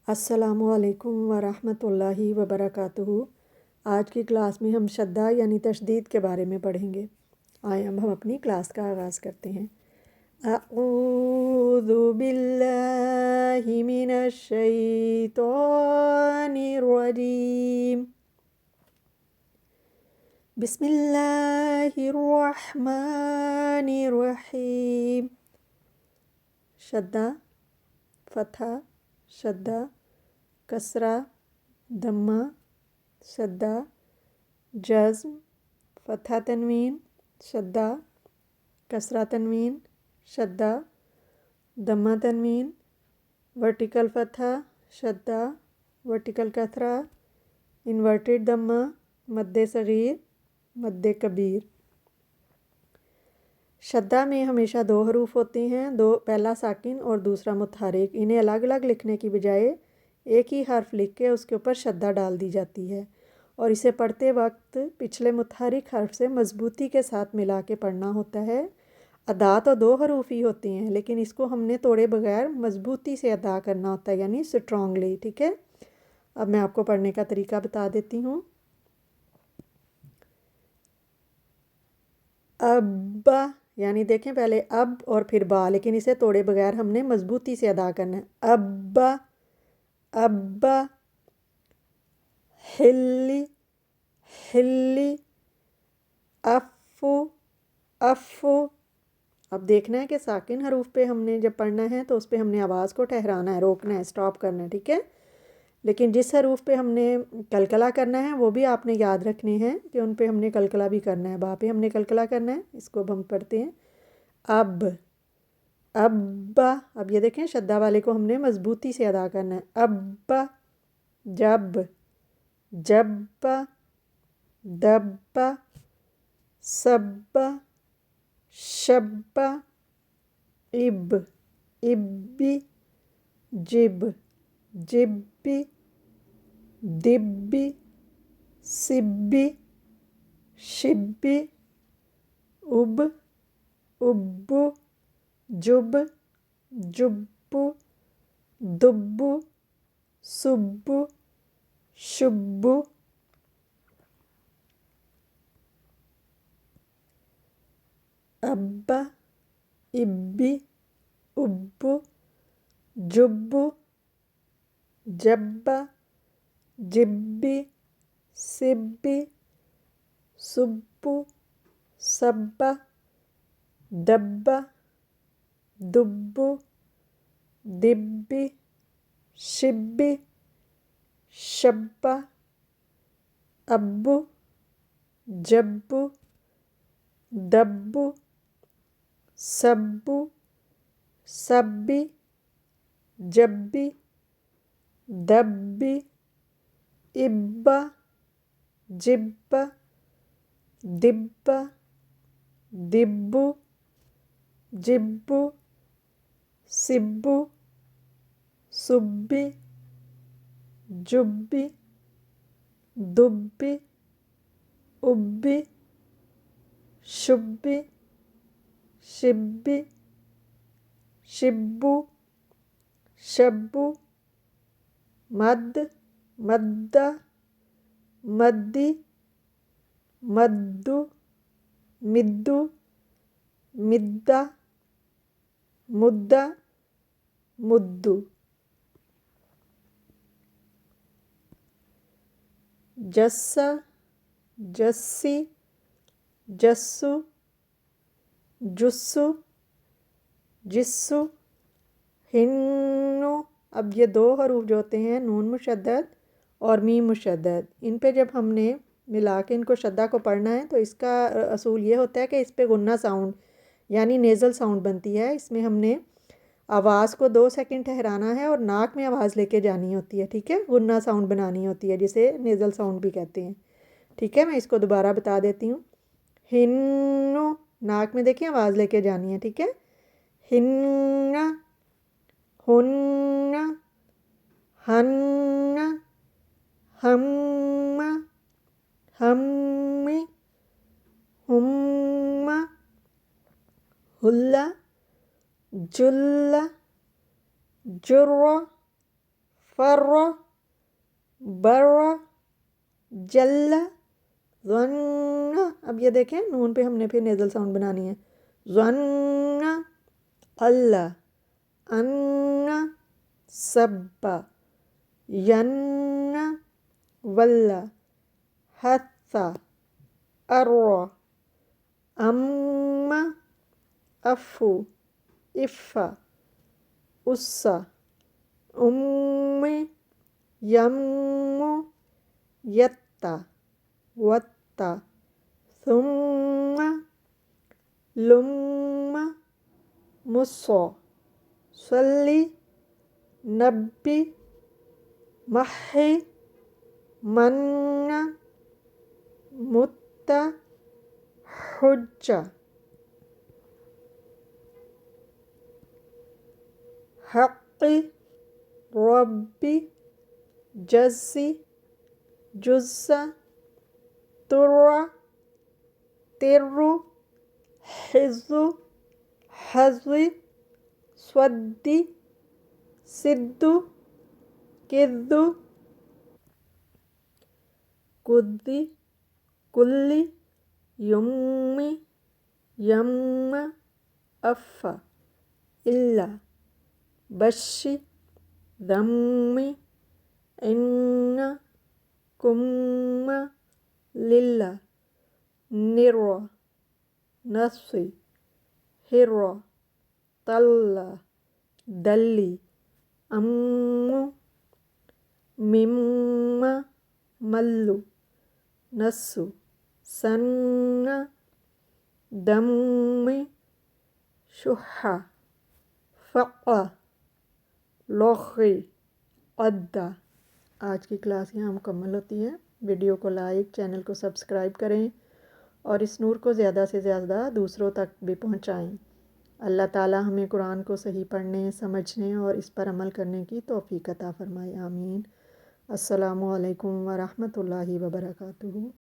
अस्सलामुअलैकुम वरहमतुल्लाहि वबरकातुहू। आज की क्लास में हम शद्दा यानी तशदीद के बारे में पढ़ेंगे। आइए अब हम अपनी क्लास का आगाज़ करते हैं। अऊज़ु बिल्लाहि मिनश शैतानिर रजीम। बिस्मिल्लाहिर रहमानिर रहीम। शद्दा, फतहा, शद्दा, कसरा, दम्मा, शद्दा, जज़्म, फतहा तनवीन, शद्दा, कसरा तनवीन, शद्दा, दम्मा तनवीन, वर्टिकल फतहा, शद्दा, वर्टिकल कसरा, इन्वर्टेड दम्मा, मद्दे सगीर, मद्दे कबीर। शद्दा में हमेशा दो हरूफ होते हैं, पहला साकिन और दूसरा मुतहरिक। इन्हें अलग अलग लिखने की बजाय एक ही हर्फ लिख के उसके ऊपर शद्दा डाल दी जाती है और इसे पढ़ते वक्त पिछले मुतहरिक हर्फ से मजबूती के साथ मिला के पढ़ना होता है। अदा तो दो हरूफ ही होती हैं, लेकिन इसको हमने तोड़े बगैर मजबूती से अदा करना होता है, यानी स्ट्रॉन्गली। ठीक है, अब मैं आपको पढ़ने का तरीका बता देती हूँ। अब्बा, यानी देखें पहले अब और फिर बा, लेकिन इसे तोड़े बगैर हमने मजबूती से अदा करना है। अब्बा, अब्बा। हिल्ली, हिल्ली। अफ़ू, अफ़ू। अब देखना है कि साकिन हरूफ पे हमने जब पढ़ना है तो उस पर हमने आवाज़ को ठहराना है, रोकना है, स्टॉप करना है। ठीक है, लेकिन जिस हरूफ पे हमने कलकला करना है वो भी आपने याद रखने हैं कि उन पे हमने कलकला भी करना है। बा पे हमने कलकला करना है। इसको अब हम पढ़ते हैं। अब, अब्बा। अब ये देखें शद्दा वाले को हमने मजबूती से अदा करना है। अब्बा। जब, जब्बा, दब्बा, सब्बा, शब्बा, इब, इब्बी, जिब, जिब्बी, दिब्बी, सिब्बी, शिब्बी, उब, उब्बू, जुब, जुब्बू, दुब्बू, सुब्बू, शुब्बू। अब्बा, इब्बी, उब्बू, जुब्बू, जब्बा, जिब्बी, सिब्बी, सुब्बू, सब्बा, दब्बा, दुब्बू, दिब्बी, शिब्बी, शब्बा, अब्बू, जब्बू, दब्बू, सब्बू, सब्बी, जब्बी, दब्बी, इब्बा, जिब्बा, दिब्बा, दिब्बू, जिब्बू, सिब्बू, सुब्बी, जुब्बी, दुब्बी, उब्बी, शुब्बी, शिब्बी, शिब्बू, शब्बू, मद, मद्दा, मद्दी, मद्दू, मिद्दू, मिद्दा, मुद्दा, मुद्दू। जस्सा, जस्सी, जस्सू, जुस्सू, जिस्सू, हिन्नू। अब ये दो हरूफ जो होते हैं नून मुशद्दद और मीम मुशद्दद, इन पे जब हमने मिला के इनको शद्दा को पढ़ना है तो इसका असूल ये होता है कि इस पे गुन्ना साउंड यानी नेज़ल साउंड बनती है। इसमें हमने आवाज़ को 2 सेकंड ठहराना है और नाक में आवाज़ लेके जानी होती है। ठीक है, गुन्ना साउंड बनानी होती है जिसे नेज़ल साउंड भी कहते हैं। ठीक है, मैं इसको दोबारा बता देती हूँ। हिन्नू, नाक में देखिए आवाज़ लेके जानी है। ठीक है, हिन्ना, हुन्ना, हन्ना, हम्मा, हम्मी, हुम्मा, हुल्ला, जुल्ला, जुर्रा, فر بر جل ظن. اب یہ دیکھیں نون پہ ہم نے پھر نیزل ساؤنڈ بنانی ہے. ظن اللہ ان سب ین ولا حث ار ام افو اف اس ام یم یت وت ثم لم مص صلی نبی محی من مت حج حق ربی جزی جز تر تر حز حز سودی سد کد کدی کلی یمی یم اف الا بش ذم ان کم للہ نر نصی ہر طل دلی ام مم ملو نسو سن دم شح فق لغی عدہ. آج کی کلاس یہاں مکمل ہوتی ہے. ویڈیو کو لائک چینل کو سبسکرائب کریں اور اس نور کو زیادہ سے زیادہ دوسروں تک بھی پہنچائیں. اللہ تعالی ہمیں قرآن کو صحیح پڑھنے سمجھنے اور اس پر عمل کرنے کی توفیق عطا فرمائے. آمین. السلام علیکم ورحمۃ اللہ وبرکاتہ.